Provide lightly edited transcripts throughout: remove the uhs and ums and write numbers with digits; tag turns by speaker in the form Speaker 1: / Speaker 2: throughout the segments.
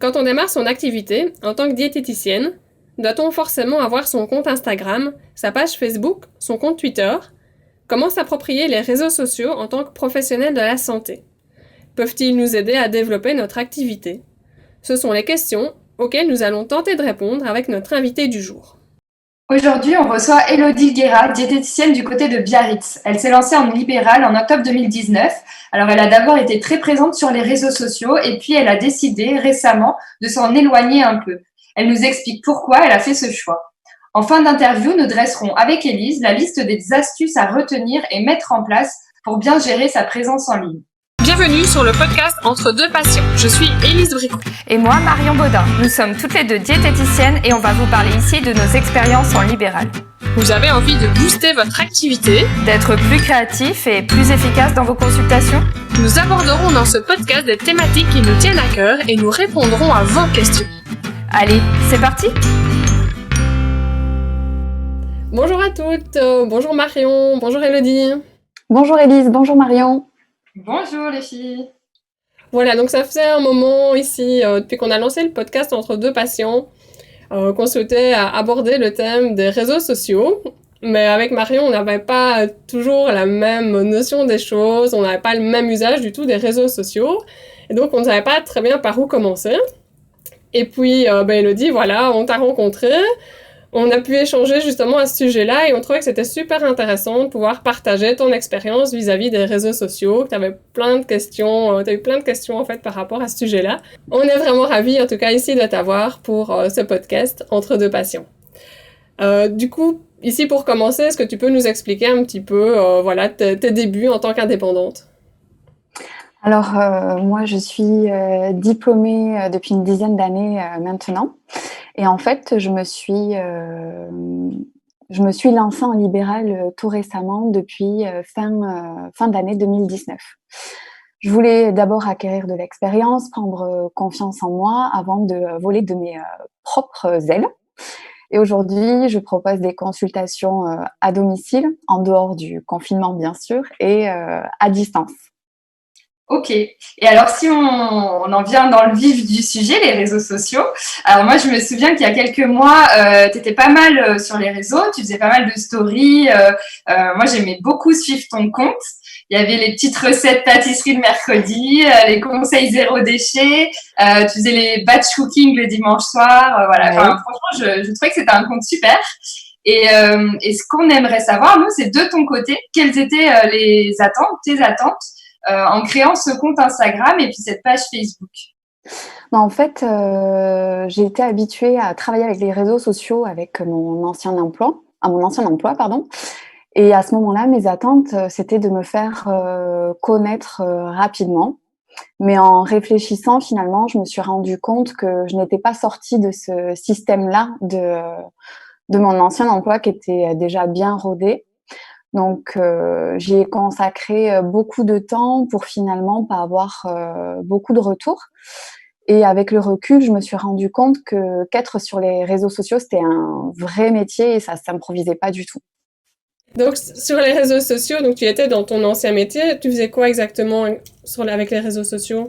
Speaker 1: Quand on démarre son activité en tant que diététicienne, doit-on forcément avoir son compte Instagram, sa page Facebook, son compte Twitter? Comment s'approprier les réseaux sociaux en tant que professionnel de la santé? Peuvent-ils nous aider à développer notre activité? Ce sont les questions auxquelles nous allons tenter de répondre avec notre invité du jour.
Speaker 2: Aujourd'hui, on reçoit Élodie Guéra, diététicienne du côté de Biarritz. Elle s'est lancée en libéral en octobre 2019. Alors, elle a d'abord été très présente sur les réseaux sociaux et puis elle a décidé récemment de s'en éloigner un peu. Elle nous explique pourquoi elle a fait ce choix. En fin d'interview, nous dresserons avec Élise la liste des astuces à retenir et mettre en place pour bien gérer sa présence en ligne.
Speaker 1: Bienvenue sur le podcast Entre deux patients. Je suis Élise Bricot.
Speaker 3: Et moi, Marion Baudin. Nous sommes toutes les deux diététiciennes et on va vous parler ici de nos expériences en libéral.
Speaker 1: Vous avez envie de booster votre activité,
Speaker 3: d'être plus créatif et plus efficace dans vos consultations?
Speaker 1: Nous aborderons dans ce podcast des thématiques qui nous tiennent à cœur et nous répondrons à vos questions.
Speaker 3: Allez, c'est parti!
Speaker 1: Bonjour à toutes, bonjour Marion, bonjour Élodie.
Speaker 4: Bonjour Élise, bonjour Marion.
Speaker 2: Bonjour les filles.
Speaker 1: Voilà, donc ça faisait un moment ici, depuis qu'on a lancé le podcast Entre deux patients, qu'on souhaitait aborder le thème des réseaux sociaux. Mais avec Marion, on n'avait pas toujours la même notion des choses, on n'avait pas le même usage du tout des réseaux sociaux. Et donc, on ne savait pas très bien par où commencer. Et puis, Élodie, voilà, on t'a rencontré. On a pu échanger justement à ce sujet-là et on trouvait que c'était super intéressant de pouvoir partager ton expérience vis-à-vis des réseaux sociaux, que tu avais plein de questions, tu as eu plein de questions en fait par rapport à ce sujet-là. On est vraiment ravis en tout cas ici de t'avoir pour ce podcast Entre deux patients. Du coup, ici pour commencer, est-ce que tu peux nous expliquer un petit peu voilà, tes débuts en tant qu'indépendante?
Speaker 4: Alors, moi, je suis diplômée depuis une dizaine d'années maintenant. Et en fait, je me suis lancée en libéral tout récemment depuis fin d'année 2019. Je voulais d'abord acquérir de l'expérience, prendre confiance en moi avant de voler de mes propres ailes. Et aujourd'hui, je propose des consultations à domicile, en dehors du confinement bien sûr, et à distance.
Speaker 2: Ok. Et alors, si on en vient dans le vif du sujet, les réseaux sociaux. Alors moi, je me souviens qu'il y a quelques mois, tu étais pas mal sur les réseaux, tu faisais pas mal de stories. Moi, j'aimais beaucoup suivre ton compte. Il y avait les petites recettes pâtisserie le mercredi, les conseils zéro déchet. Tu faisais les batch cooking le dimanche soir. Voilà.
Speaker 4: Ouais.
Speaker 2: Enfin, franchement, je trouvais que c'était un compte super. Et ce qu'on aimerait savoir, nous, c'est de ton côté, quelles étaient tes attentes en créant ce compte Instagram et puis cette page Facebook?
Speaker 4: En fait, j'ai été habituée à travailler avec les réseaux sociaux avec mon ancien emploi, pardon. Et à ce moment-là, mes attentes, c'était de me faire connaître rapidement. Mais en réfléchissant, finalement, je me suis rendu compte que je n'étais pas sortie de ce système-là de mon ancien emploi qui était déjà bien rodé. Donc, j'y ai consacré beaucoup de temps pour finalement pas avoir beaucoup de retours. Et avec le recul, je me suis rendu compte qu'être sur les réseaux sociaux, c'était un vrai métier et ça s'improvisait pas du tout.
Speaker 1: Donc sur les réseaux sociaux, donc tu étais dans ton ancien métier, tu faisais quoi exactement avec les réseaux sociaux?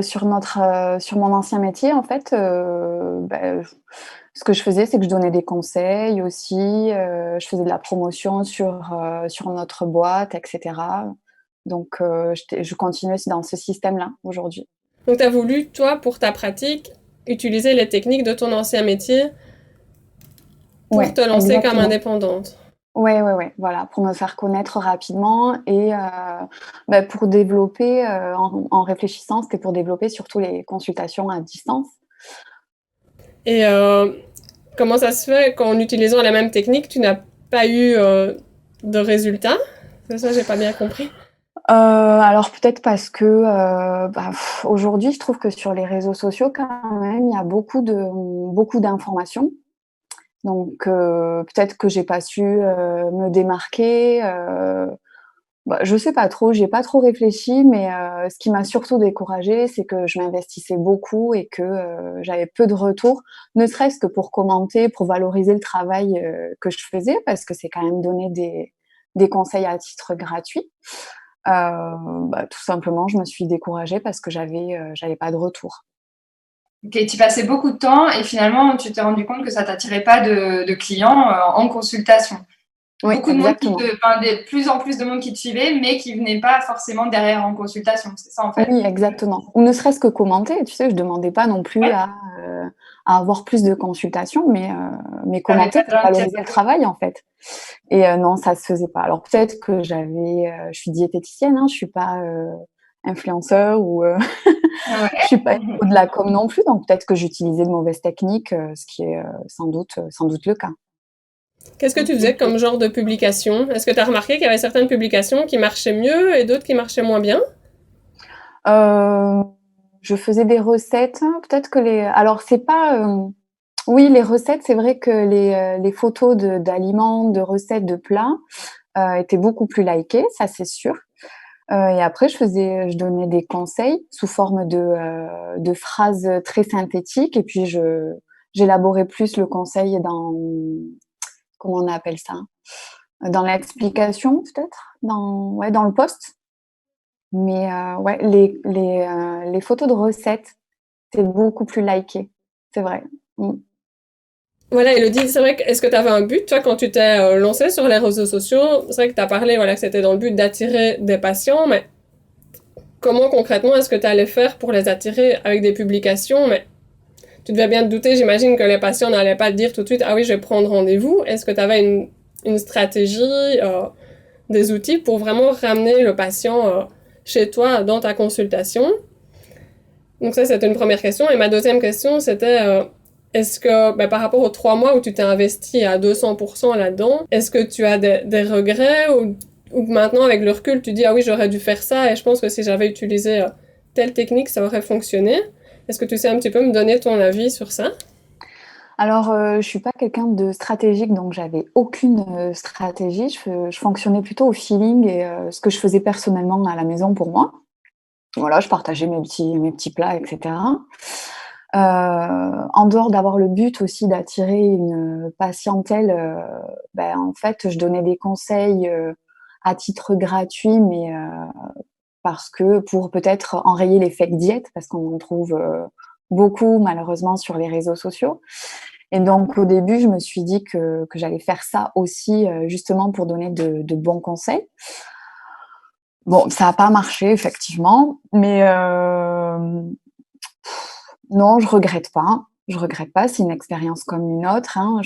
Speaker 4: Sur mon ancien métier, en fait, ce que je faisais, c'est que je donnais des conseils aussi, je faisais de la promotion sur notre boîte, et cetera. Donc, je continue aussi dans ce système-là aujourd'hui.
Speaker 1: Donc tu as voulu, toi, pour ta pratique, utiliser les techniques de ton ancien métier pour
Speaker 4: Ouais,
Speaker 1: te lancer comme
Speaker 4: exactement.
Speaker 1: indépendante.
Speaker 4: Ouais, voilà, pour me faire connaître rapidement et pour développer, en réfléchissant, c'était pour développer surtout les consultations à distance.
Speaker 1: Et comment ça se fait qu'en utilisant la même technique, tu n'as pas eu de résultats? C'est ça, j'ai pas bien compris.
Speaker 4: Alors peut-être parce que, aujourd'hui, je trouve que sur les réseaux sociaux, quand même, il y a beaucoup d'informations. Donc peut-être que j'ai pas su, me démarquer, je sais pas trop, j'ai pas trop réfléchi, mais ce qui m'a surtout découragée, c'est que je m'investissais beaucoup et que, j'avais peu de retours, ne serait-ce que pour commenter, pour valoriser le travail, que je faisais, parce que c'est quand même donner des conseils à titre gratuit. Tout simplement, je me suis découragée parce que j'avais pas de retour.
Speaker 2: Ok, tu passais beaucoup de temps et finalement, tu t'es rendu compte que ça t'attirait pas de clients en consultation.
Speaker 4: Oui,
Speaker 2: Beaucoup de monde
Speaker 4: exactement.
Speaker 2: de plus en plus de monde qui te suivait, mais qui venait pas forcément derrière en consultation. C'est ça, en fait.
Speaker 4: Oui, exactement. Ou ne serait-ce que commenter, tu sais, je demandais pas non plus
Speaker 2: Ouais,
Speaker 4: à avoir plus de consultations, mais
Speaker 2: t'avais
Speaker 4: commenter
Speaker 2: pas
Speaker 4: pour
Speaker 2: d'intérêt.
Speaker 4: valoriser le travail, en fait. Et non, ça se faisait pas. Alors peut-être que je suis diététicienne, hein, je suis pas influenceur ou
Speaker 2: Ouais.
Speaker 4: je suis pas pro de la com non plus, donc peut-être que j'utilisais de mauvaises techniques, ce qui est sans doute le cas.
Speaker 1: Qu'est-ce que tu faisais
Speaker 2: Ok.
Speaker 1: comme genre de publication? Est-ce que tu as remarqué qu'il y avait certaines publications qui marchaient mieux et d'autres qui marchaient moins bien?
Speaker 4: Euh, je faisais des recettes, peut-être que alors c'est pas, oui, les recettes, c'est vrai que les photos d'aliments, de recettes, de plats étaient beaucoup plus likées, ça c'est sûr. Et après, je donnais des conseils sous forme de phrases très synthétiques, et puis j'élaborais plus le conseil comment on appelle ça? Dans l'explication, peut-être? Ouais, dans le post. Mais ouais, les photos de recettes, c'est beaucoup plus liké. C'est vrai. Mm.
Speaker 1: Voilà, Elodie, c'est vrai que, est-ce que tu avais un but, toi, quand tu t'es lancée sur les réseaux sociaux? C'est vrai que tu as parlé, voilà, que c'était dans le but d'attirer des patients, mais comment concrètement est-ce que tu allais faire pour les attirer avec des publications? Mais tu devais bien te douter, j'imagine que les patients n'allaient pas te dire tout de suite, ah oui, je vais prendre rendez-vous. Est-ce que tu avais une stratégie, des outils pour vraiment ramener le patient chez toi dans ta consultation? Donc ça, c'était une première question. Et ma deuxième question, c'était, est-ce que, ben, par rapport aux 3 mois où tu t'es investi à 200% là-dedans, est-ce que tu as des regrets ou maintenant, avec le recul, tu dis, ah oui, j'aurais dû faire ça et je pense que si j'avais utilisé telle technique, ça aurait fonctionné. Est-ce que tu sais un petit peu me donner ton avis sur ça?
Speaker 4: Alors, je suis pas quelqu'un de stratégique, donc j'avais aucune stratégie. Je fonctionnais plutôt au feeling et ce que je faisais personnellement à la maison pour moi. Voilà, je partageais mes petits plats, etc. En dehors d'avoir le but aussi d'attirer une patientèle, ben, en fait, je donnais des conseils à titre gratuit, mais parce que pour peut-être enrayer les fake diètes, parce qu'on en trouve beaucoup malheureusement sur les réseaux sociaux. Et donc au début, je me suis dit que j'allais faire ça aussi justement pour donner de bons conseils. Bon, ça n'a pas marché effectivement, mais non, je regrette pas. Je regrette pas. C'est une expérience comme une autre. Hein.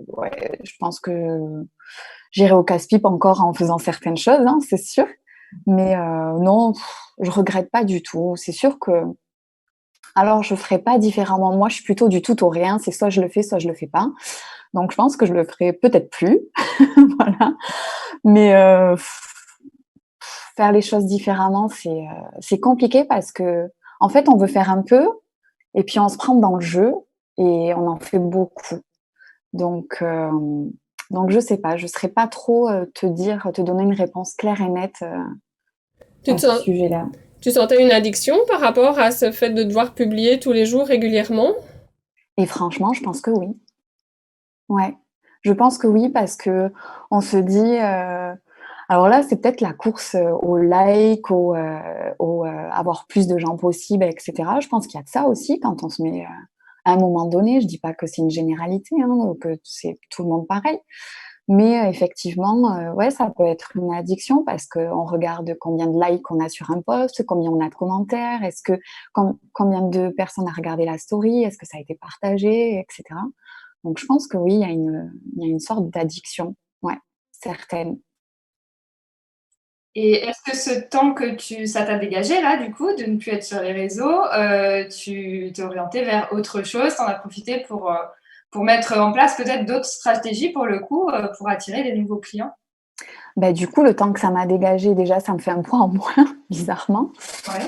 Speaker 4: Ouais, je pense que j'irai au casse-pipe encore en faisant certaines choses, hein, c'est sûr. Mais non, je regrette pas du tout. C'est sûr que, alors, je ferai pas différemment. Moi, je suis plutôt du tout au rien. C'est soit je le fais, soit je le fais pas. Donc, je pense que je le ferai peut-être plus. Voilà. Mais faire les choses différemment, c'est compliqué parce que, en fait, on veut faire un peu et puis on se prend dans le jeu et on en fait beaucoup. Donc, euh, donc je sais pas. Je saurais pas trop te donner une réponse claire et nette
Speaker 1: Tu
Speaker 4: à
Speaker 1: te
Speaker 4: ce
Speaker 1: sens-
Speaker 4: sujet-là.
Speaker 1: Tu sentais une addiction par rapport à ce fait de devoir publier tous les jours régulièrement?
Speaker 4: Et franchement, je pense que oui. Ouais, je pense que oui parce que on se dit, alors là, c'est peut-être la course, au like, avoir plus de gens possible et cetera. Je pense qu'il y a de ça aussi quand on se met, à un moment donné, je dis pas que c'est une généralité, hein, ou que c'est tout le monde pareil. Mais, effectivement, ouais, ça peut être une addiction parce qu'on regarde combien de likes on a sur un post, combien on a de commentaires, est-ce que combien de personnes a regardé la story, est-ce que ça a été partagé et cetera. Donc je pense que oui, il y a une sorte d'addiction, ouais, certaine.
Speaker 2: Et est-ce que ce temps que ça t'a dégagé là, du coup, de ne plus être sur les réseaux, tu t'es orienté vers autre chose, t'en as profité pour mettre en place peut-être d'autres stratégies pour le coup, pour attirer des nouveaux clients?
Speaker 4: Bah, du coup, le temps que ça m'a dégagé, déjà, ça me fait un poids en moins, bizarrement.
Speaker 2: Ouais.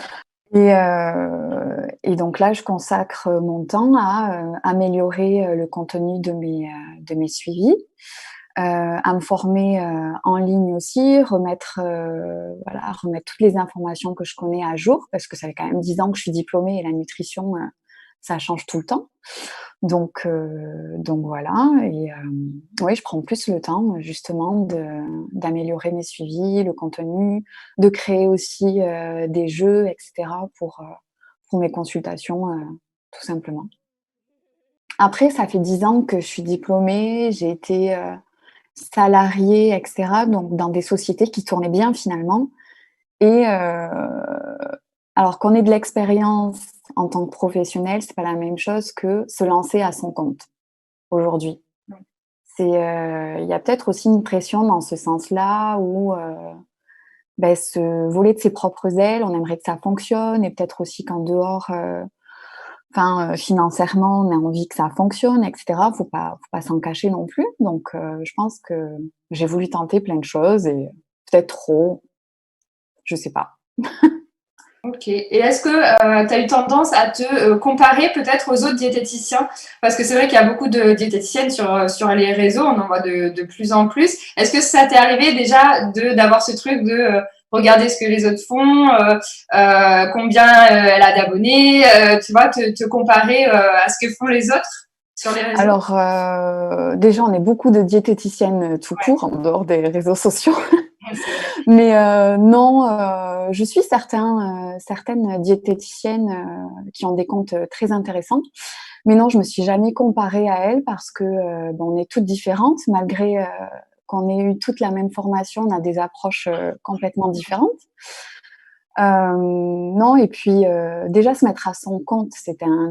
Speaker 4: Et donc là, je consacre mon temps à améliorer le contenu de mes suivis, à me former en ligne aussi, remettre toutes les informations que je connais à jour, parce que ça fait quand même 10 ans que je suis diplômée et la nutrition, ça change tout le temps. Donc voilà. Et oui, je prends plus le temps justement d'améliorer mes suivis, le contenu, de créer aussi des jeux, etc. pour mes consultations, tout simplement. Après, ça fait 10 ans que je suis diplômée, j'ai été, salariée et cetera, donc dans des sociétés qui tournaient bien finalement et alors qu'on ait de l'expérience en tant que professionnel, c'est pas la même chose que se lancer à son compte aujourd'hui.
Speaker 2: Ouais.
Speaker 4: C'est, il y a peut-être aussi une pression dans ce sens-là où, se voler de ses propres ailes, on aimerait que ça fonctionne et peut-être aussi qu'en dehors, financièrement, on a envie que ça fonctionne et cetera. Faut pas s'en cacher non plus. Donc je pense que j'ai voulu tenter plein de choses et peut-être trop, je sais pas.
Speaker 2: Ok. Et est-ce que tu as eu tendance à te comparer peut-être aux autres diététiciens? Parce que c'est vrai qu'il y a beaucoup de diététiciennes sur les réseaux, on en voit de plus en plus. Est-ce que ça t'est arrivé déjà d'avoir ce truc de regarder ce que les autres font, combien elle a d'abonnés, tu vois, te comparer à ce que font les autres sur les réseaux?
Speaker 4: Alors déjà, on est beaucoup de diététiciennes tout court, en dehors des réseaux sociaux.
Speaker 2: Ouais, c'est vrai.
Speaker 4: Mais non, je suis certaines diététiciennes qui ont des comptes très intéressants. Mais non, je me suis jamais comparée à elles parce que on est toutes différentes. Malgré qu'on ait eu toute la même formation, on a des approches complètement différentes. Non, et puis déjà se mettre à son compte, c'était un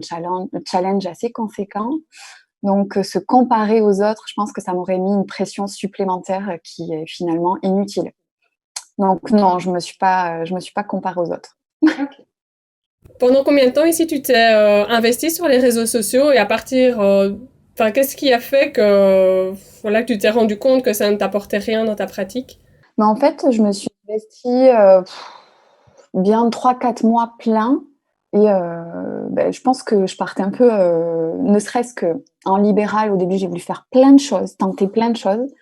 Speaker 4: challenge assez conséquent. Donc se comparer aux autres, je pense que ça m'aurait mis une pression supplémentaire qui est finalement inutile. Donc non, je me suis pas comparée aux autres.
Speaker 2: Ok.
Speaker 1: Pendant combien de temps ici tu t'es investi sur les réseaux sociaux et à partir, enfin, qu'est-ce qui a fait que, voilà, que tu t'es rendu compte que ça ne t'apportait rien dans ta pratique?
Speaker 4: Mais en fait, je me suis investie bien 3-4 mois pleins et je pense que je partais un peu, ne serait-ce que en libéral. Au début, j'ai voulu faire plein de choses, tenter plein de choses.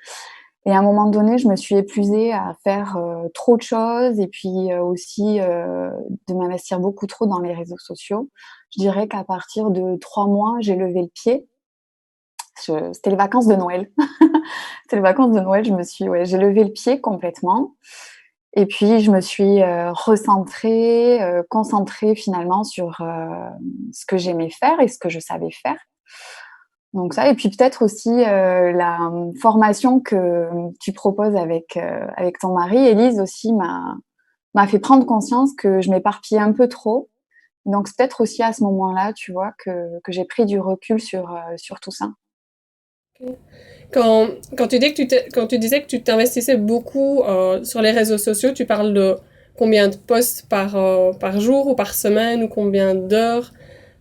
Speaker 4: Et à un moment donné, je me suis épuisée à faire trop de choses et puis aussi de m'investir beaucoup trop dans les réseaux sociaux. Je dirais qu'à partir de 3 mois, j'ai levé le pied. C'était les vacances de Noël. C'était les vacances de Noël. J'ai levé le pied complètement. Et puis je me suis recentrée, concentrée finalement sur ce que j'aimais faire et ce que je savais faire. Donc ça, et puis peut-être aussi la formation que tu proposes avec ton mari, Élise, aussi m'a fait prendre conscience que je m'éparpillais un peu trop. Donc c'est peut-être aussi à ce moment-là, tu vois, que j'ai pris du recul sur tout ça.
Speaker 1: Quand, quand tu disais que tu t'investissais beaucoup sur les réseaux sociaux, tu parles de combien de posts par jour ou par semaine ou combien d'heures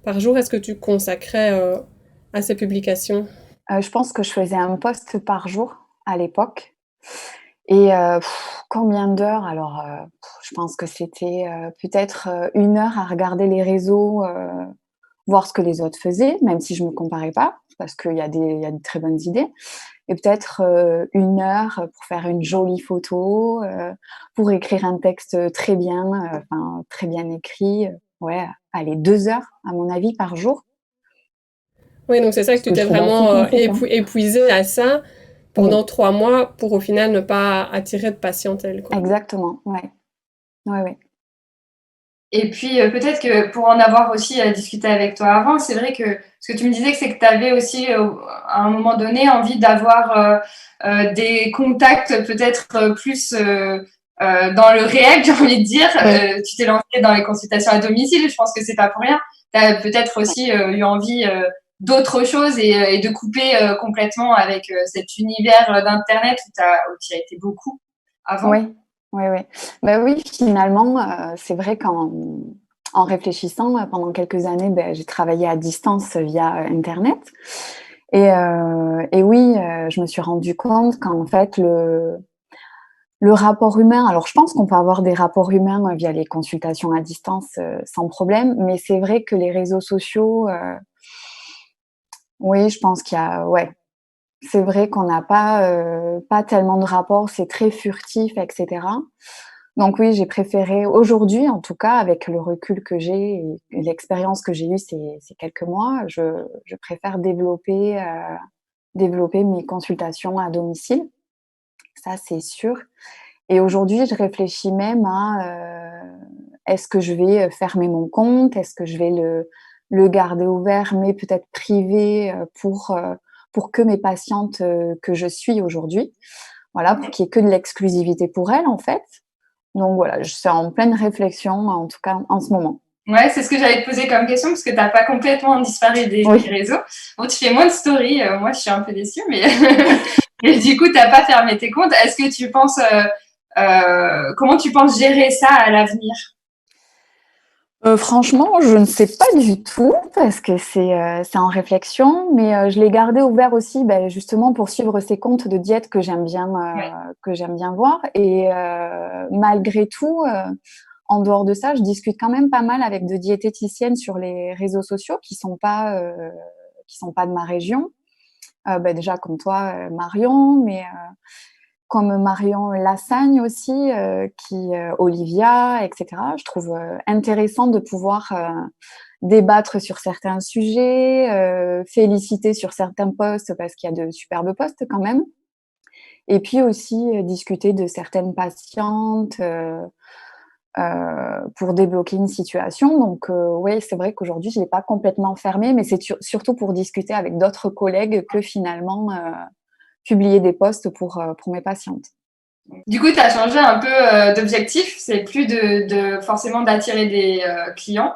Speaker 1: par jour est-ce que tu consacrais à ces publications?
Speaker 4: Je pense que je faisais un post par jour à l'époque. Et combien d'heures? Alors, je pense que c'était peut-être 1 heure à regarder les réseaux, voir ce que les autres faisaient, même si je me comparais pas, parce qu'il y a de très bonnes idées. Et peut-être 1 heure pour faire une jolie photo, pour écrire un texte très bien, très bien écrit. Ouais, allez, 2 heures à mon avis par jour,
Speaker 1: Oui, donc c'est ça que
Speaker 4: ce
Speaker 1: tu
Speaker 4: que je
Speaker 1: t'es
Speaker 4: trouve assez
Speaker 1: vraiment
Speaker 4: conséquent.
Speaker 1: épuisé à ça pendant
Speaker 4: Oui,
Speaker 1: 3 mois pour au final ne pas attirer de patientèle, quoi.
Speaker 4: exactement, ouais. Ouais, ouais.
Speaker 2: Et puis peut-être que pour en avoir aussi discuté avec toi avant, c'est vrai que ce que tu me disais, c'est que tu avais aussi à un moment donné envie d'avoir des contacts peut-être plus dans le réel, j'ai envie de dire.
Speaker 4: Oui,
Speaker 2: Tu t'es lancé dans les consultations à domicile, je pense que c'est pas pour rien. Tu as peut-être aussi eu envie d'autres choses et de couper complètement avec cet univers d'Internet où tu as été beaucoup avant.
Speaker 4: oui, oui, oui. Bah oui, finalement, c'est vrai qu'en réfléchissant, pendant quelques années, j'ai travaillé à distance via internet et oui, je me suis rendu compte qu'en fait le rapport humain, alors je pense qu'on peut avoir des rapports humains via les consultations à distance, sans problème, mais c'est vrai que les réseaux sociaux, oui, je pense qu'il y a, ouais, c'est vrai qu'on n'a pas tellement de rapports, c'est très furtif et cetera. Donc oui, j'ai préféré aujourd'hui, en tout cas, avec le recul que j'ai et l'expérience que j'ai eue ces quelques mois, je préfère développer mes consultations à domicile, ça c'est sûr. Et aujourd'hui, je réfléchis même est-ce que je vais fermer mon compte? Est-ce que je vais le garder ouvert, mais peut-être privé pour que mes patientes que je suis aujourd'hui, voilà, pour qu'il y ait que de l'exclusivité pour elles, en fait. Donc voilà, je suis en pleine réflexion, en tout cas en ce moment.
Speaker 2: Ouais, c'est ce que j'allais te poser comme question, parce que tu n'as pas complètement disparu des réseaux. Bon, tu fais moins de stories, moi je suis un peu déçue, mais et du coup, tu n'as pas fermé tes comptes. Est-ce que tu penses, comment tu penses gérer ça à l'avenir?
Speaker 4: Franchement, je ne sais pas du tout parce que c'est en réflexion, mais je l'ai gardé ouvert aussi, justement pour suivre ces comptes de diète que j'aime bien voir. Et malgré tout, en dehors de ça, je discute quand même pas mal avec de diététiciennes sur les réseaux sociaux qui sont pas de ma région. Déjà comme toi, Marion, mais comme Marion Lassagne aussi, Olivia, etc. Je trouve intéressant de pouvoir débattre sur certains sujets, féliciter sur certains posts parce qu'il y a de superbes posts quand même. Et puis aussi discuter de certaines patientes pour débloquer une situation. Donc oui, c'est vrai qu'aujourd'hui, je ne l'ai pas complètement fermé, mais c'est surtout pour discuter avec d'autres collègues que finalement publier des posts pour mes patientes.
Speaker 2: Du coup, tu as changé un peu d'objectif. C'est plus de forcément d'attirer des clients,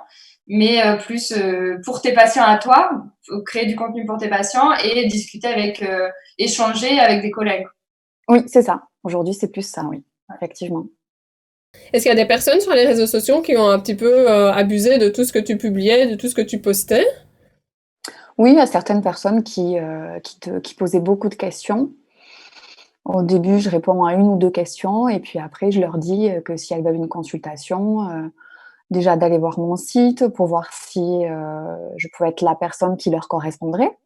Speaker 2: mais plus pour tes patients à toi, créer du contenu pour tes patients et discuter échanger avec des collègues.
Speaker 4: Oui, c'est ça. Aujourd'hui, c'est plus ça, oui, effectivement.
Speaker 1: Est-ce qu'il y a des personnes sur les réseaux sociaux qui ont un petit peu abusé de tout ce que tu publiais, de tout ce que tu postais?
Speaker 4: Oui, il y a certaines personnes qui posaient beaucoup de questions. Au début, je réponds à 1 ou 2 questions et puis après, je leur dis que si elles veulent une consultation, déjà d'aller voir mon site pour voir si je pouvais être la personne qui leur correspondrait.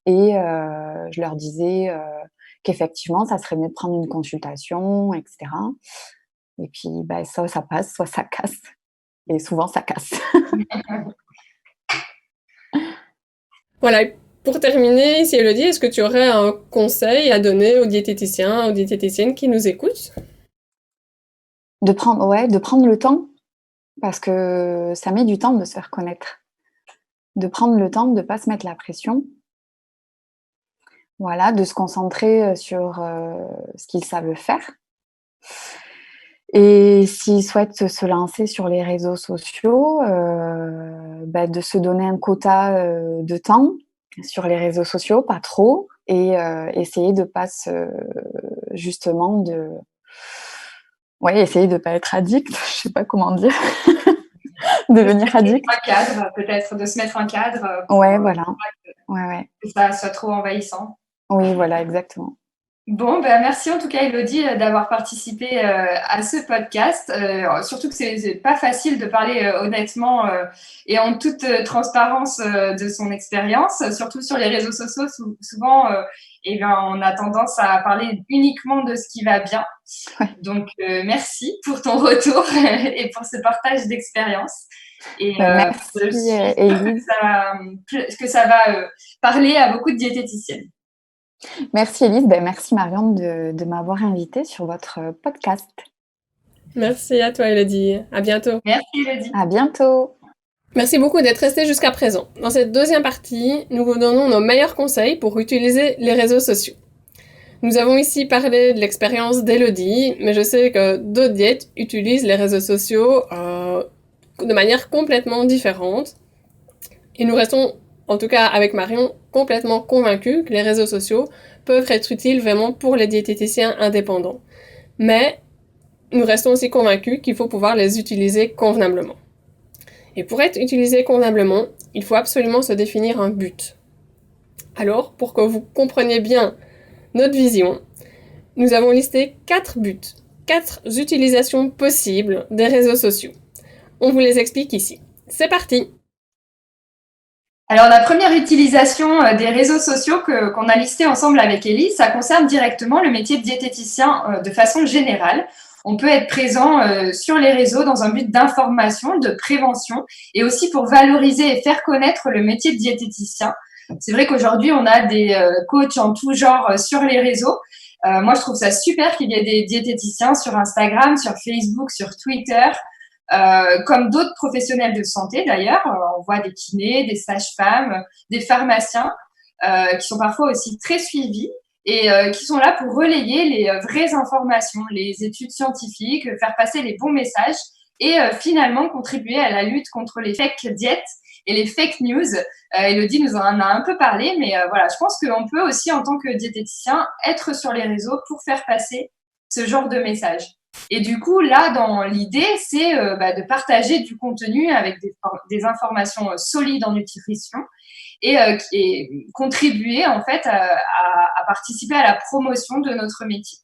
Speaker 4: Et je leur disais qu'effectivement, ça serait mieux de prendre une consultation, etc. Et puis, soit ça passe, soit ça casse. Et souvent, ça casse.
Speaker 1: Voilà. Pour terminer, ici Elodie, est-ce que tu aurais un conseil à donner aux diététiciens, aux diététiciennes qui nous écoutent?
Speaker 4: De prendre le temps, parce que ça met du temps de se faire connaître. De prendre le temps de ne pas se mettre la pression. Voilà, de se concentrer sur ce qu'ils savent faire. Et s'ils souhaitent se lancer sur les réseaux sociaux, de se donner un quota de temps sur les réseaux sociaux, pas trop, et essayer de pas essayer de pas être addict, je sais pas comment dire, devenir addict.
Speaker 2: Un cadre, peut-être, de se mettre un cadre.
Speaker 4: Voilà.
Speaker 2: Que ça soit trop envahissant.
Speaker 4: Oui, voilà, exactement.
Speaker 2: Bon, merci en tout cas Elodie d'avoir participé à ce podcast. Surtout que c'est pas facile de parler honnêtement et en toute transparence de son expérience, surtout sur les réseaux sociaux. Souvent, on a tendance à parler uniquement de ce qui va bien.
Speaker 4: Ouais.
Speaker 2: Donc, merci pour ton retour et pour ce partage d'expérience. Et
Speaker 4: merci Élise.
Speaker 2: Que ça va parler à beaucoup de diététiciennes.
Speaker 4: Merci Élise, merci Marion de m'avoir invitée sur votre podcast.
Speaker 1: Merci à toi Elodie, à bientôt.
Speaker 2: Merci Elodie.
Speaker 4: À bientôt.
Speaker 1: Merci beaucoup d'être resté jusqu'à présent. Dans cette deuxième partie, nous vous donnons nos meilleurs conseils pour utiliser les réseaux sociaux. Nous avons ici parlé de l'expérience d'Elodie, mais je sais que d'autres diètes utilisent les réseaux sociaux de manière complètement différente. Et nous restons, en tout cas avec Marion, complètement convaincus que les réseaux sociaux peuvent être utiles vraiment pour les diététiciens indépendants. Mais nous restons aussi convaincus qu'il faut pouvoir les utiliser convenablement. Et pour être utilisé convenablement, il faut absolument se définir un but. Alors, pour que vous compreniez bien notre vision, nous avons listé 4 buts, 4 utilisations possibles des réseaux sociaux. On vous les explique ici. C'est parti!
Speaker 2: Alors, la première utilisation des réseaux sociaux qu'on a listé ensemble avec Élise, ça concerne directement le métier de diététicien de façon générale. On peut être présent sur les réseaux dans un but d'information, de prévention et aussi pour valoriser et faire connaître le métier de diététicien. C'est vrai qu'aujourd'hui, on a des coachs en tout genre sur les réseaux. Moi, je trouve ça super qu'il y ait des diététiciens sur Instagram, sur Facebook, sur Twitter. comme d'autres professionnels de santé d'ailleurs. On voit des kinés, des sages-femmes, des pharmaciens qui sont parfois aussi très suivis et qui sont là pour relayer les vraies informations, les études scientifiques, faire passer les bons messages et finalement contribuer à la lutte contre les fake diètes et les fake news. Élodie nous en a un peu parlé, mais voilà, je pense qu'on peut aussi, en tant que diététicien, être sur les réseaux pour faire passer ce genre de message. Et du coup, là, dans l'idée, c'est de partager du contenu avec des informations solides en nutrition et contribuer en fait à participer à la promotion de notre métier.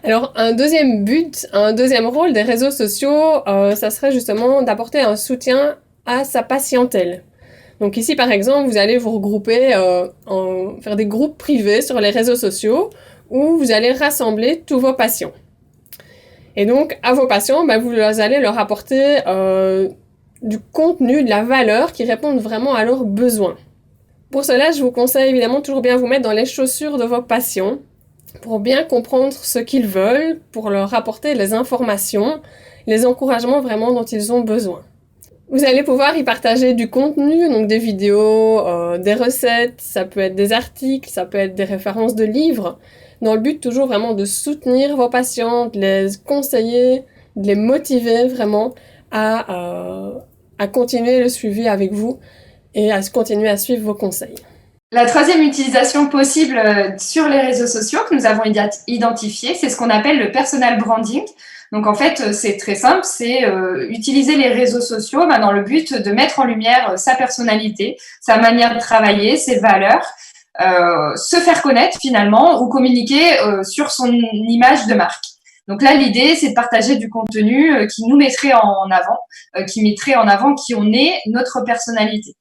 Speaker 1: Alors, un deuxième rôle des réseaux sociaux, ça serait justement d'apporter un soutien à sa patientèle. Donc ici, par exemple, vous allez vous regrouper, faire des groupes privés sur les réseaux sociaux où vous allez rassembler tous vos patients. Et donc, à vos patients, vous allez leur apporter du contenu, de la valeur qui répondent vraiment à leurs besoins. Pour cela, je vous conseille évidemment toujours bien vous mettre dans les chaussures de vos patients pour bien comprendre ce qu'ils veulent, pour leur apporter les informations, les encouragements vraiment dont ils ont besoin. Vous allez pouvoir y partager du contenu, donc des vidéos, des recettes, ça peut être des articles, ça peut être des références de livres, dans le but toujours vraiment de soutenir vos patients, de les conseiller, de les motiver vraiment à continuer le suivi avec vous et à continuer à suivre vos conseils.
Speaker 2: La troisième utilisation possible sur les réseaux sociaux que nous avons identifié, c'est ce qu'on appelle le personal branding. Donc en fait, c'est très simple, c'est utiliser les réseaux sociaux dans le but de mettre en lumière sa personnalité, sa manière de travailler, ses valeurs, se faire connaître finalement ou communiquer sur son image de marque. Donc là, l'idée, c'est de partager du contenu qui nous mettrait en avant, qui mettrait en avant qui on est, notre personnalité.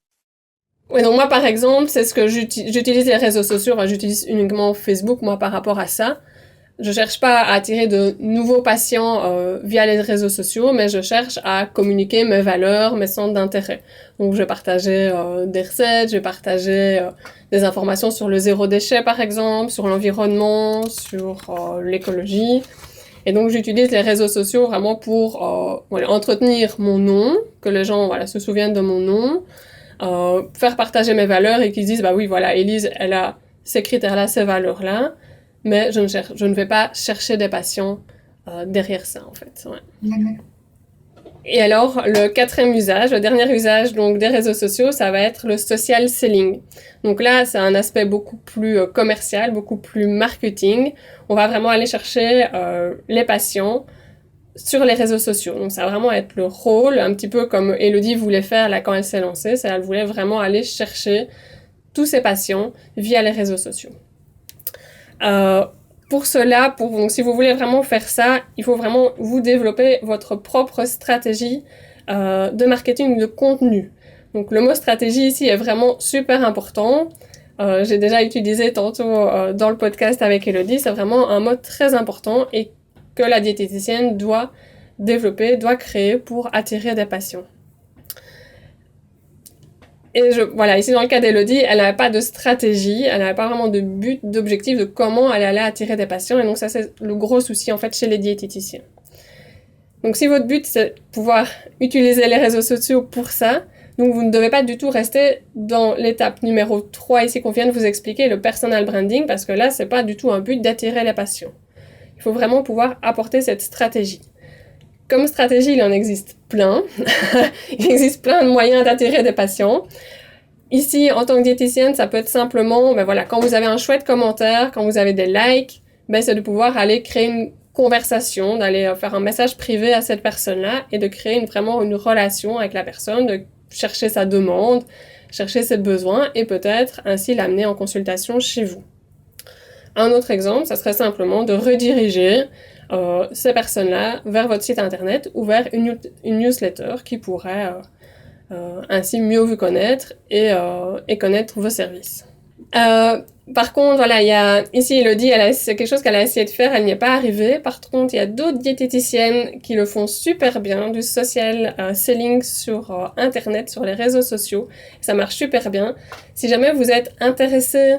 Speaker 1: Oui, donc moi, par exemple, c'est ce que j'utilise les réseaux sociaux, j'utilise uniquement Facebook, moi, par rapport à ça. Je cherche pas à attirer de nouveaux patients via les réseaux sociaux, mais je cherche à communiquer mes valeurs, mes centres d'intérêt. Donc, je vais partager des recettes, je vais partager des informations sur le zéro déchet, par exemple, sur l'environnement, sur l'écologie. Et donc, j'utilise les réseaux sociaux vraiment pour entretenir mon nom, que les gens se souviennent de mon nom, faire partager mes valeurs et qu'ils disent, oui, voilà, Élise, elle a ces critères-là, ces valeurs-là, mais je ne vais pas chercher des patients derrière ça, en fait. Ouais.
Speaker 2: Mmh.
Speaker 1: Et alors, le dernier usage donc, des réseaux sociaux, ça va être le social selling. Donc là, c'est un aspect beaucoup plus commercial, beaucoup plus marketing. On va vraiment aller chercher les patients sur les réseaux sociaux. Donc, ça va vraiment être le rôle, un petit peu comme Élodie voulait faire là quand elle s'est lancée. Elle voulait vraiment aller chercher tous ses patients via les réseaux sociaux. Pour cela, donc, si vous voulez vraiment faire ça, il faut vraiment vous développer votre propre stratégie de marketing de contenu. Donc, le mot stratégie ici est vraiment super important. J'ai déjà utilisé tantôt dans le podcast avec Élodie. C'est vraiment un mot très important et que la diététicienne doit développer, doit créer pour attirer des patients. Et ici dans le cas d'Élodie, elle n'avait pas de stratégie, elle n'avait pas vraiment de but, d'objectif de comment elle allait attirer des patients. Et donc ça, c'est le gros souci en fait chez les diététiciens. Donc si votre but, c'est de pouvoir utiliser les réseaux sociaux pour ça, donc vous ne devez pas du tout rester dans l'étape numéro 3 ici qu'on vient de vous expliquer, le personal branding, parce que là, c'est pas du tout un but d'attirer les patients. Il faut vraiment pouvoir apporter cette stratégie. Comme stratégie, il en existe plein. Il existe plein de moyens d'attirer des patients. Ici, en tant que diététicienne, ça peut être simplement, quand vous avez un chouette commentaire, quand vous avez des likes, c'est de pouvoir aller créer une conversation, d'aller faire un message privé à cette personne-là et de créer vraiment une relation avec la personne, de chercher sa demande, chercher ses besoins et peut-être ainsi l'amener en consultation chez vous. Un autre exemple, ça serait simplement de rediriger ces personnes-là vers votre site internet ou vers une newsletter qui pourrait ainsi mieux vous connaître et connaître vos services. Par contre, il y a ici Élodie, c'est quelque chose qu'elle a essayé de faire, elle n'y est pas arrivée. Par contre, il y a d'autres diététiciennes qui le font super bien, du social selling sur internet, sur les réseaux sociaux. Ça marche super bien. Si jamais vous êtes intéressé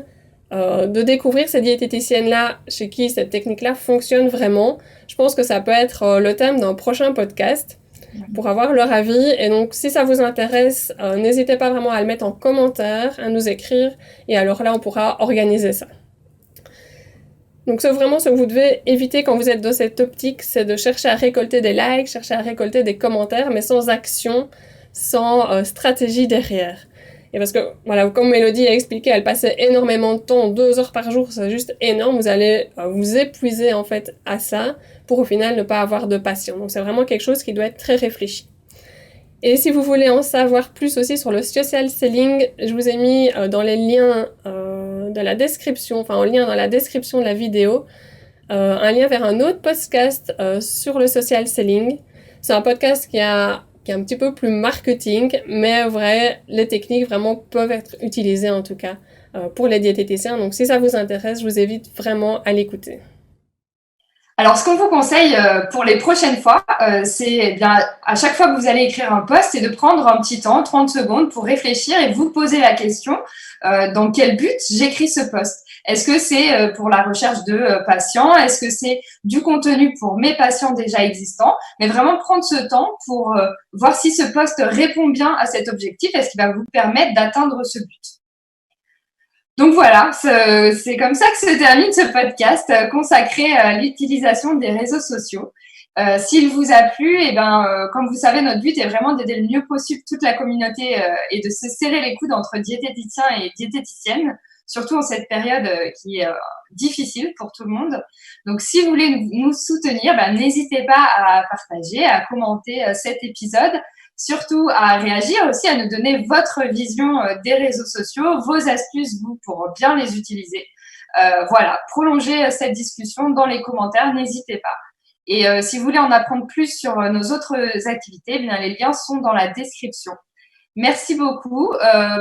Speaker 1: de découvrir ces diététiciennes-là chez qui cette technique-là fonctionne vraiment. Je pense que ça peut être le thème d'un prochain podcast pour avoir leur avis. Et donc, si ça vous intéresse, n'hésitez pas vraiment à le mettre en commentaire, à nous écrire. Et alors là, on pourra organiser ça. Donc, c'est vraiment ce que vous devez éviter quand vous êtes dans cette optique, c'est de chercher à récolter des likes, chercher à récolter des commentaires, mais sans action, sans stratégie derrière. Et parce que, voilà, comme Mélodie a expliqué, elle passait énormément de temps, 2 heures par jour, c'est juste énorme. Vous allez vous épuiser, en fait, à ça, pour au final ne pas avoir de passion. Donc, c'est vraiment quelque chose qui doit être très réfléchi. Et si vous voulez en savoir plus aussi sur le social selling, je vous ai mis dans les liens de la description, enfin en lien dans la description de la vidéo, un lien vers un autre podcast sur le social selling. C'est un podcast qui est un petit peu plus marketing, mais vrai, les techniques vraiment peuvent être utilisées en tout cas pour les diététiciens. Donc si ça vous intéresse, je vous invite vraiment à l'écouter.
Speaker 2: Alors, ce qu'on vous conseille pour les prochaines fois, c'est bien à chaque fois que vous allez écrire un post, c'est de prendre un petit temps, 30 secondes, pour réfléchir et vous poser la question dans quel but j'écris ce post. Est-ce que c'est pour la recherche de patients? Est-ce que c'est du contenu pour mes patients déjà existants? Mais vraiment prendre ce temps pour voir si ce post répond bien à cet objectif et ce qui va vous permettre d'atteindre ce but. Donc voilà, c'est comme ça que se termine ce podcast consacré à l'utilisation des réseaux sociaux. S'il vous a plu, comme vous savez, notre but est vraiment d'aider le mieux possible toute la communauté et de se serrer les coudes entre diététiciens et diététiciennes, surtout en cette période qui est difficile pour tout le monde. Donc si vous voulez nous soutenir, n'hésitez pas à partager, à commenter cet épisode. Surtout à réagir aussi, à nous donner votre vision des réseaux sociaux, vos astuces, vous, pour bien les utiliser. Voilà, prolongez cette discussion dans les commentaires, n'hésitez pas. Et si vous voulez en apprendre plus sur nos autres activités, les liens sont dans la description. Merci beaucoup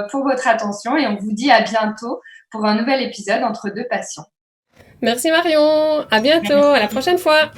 Speaker 2: pour votre attention et on vous dit à bientôt pour un nouvel épisode entre deux patients.
Speaker 1: Merci Marion, à bientôt, à la prochaine fois.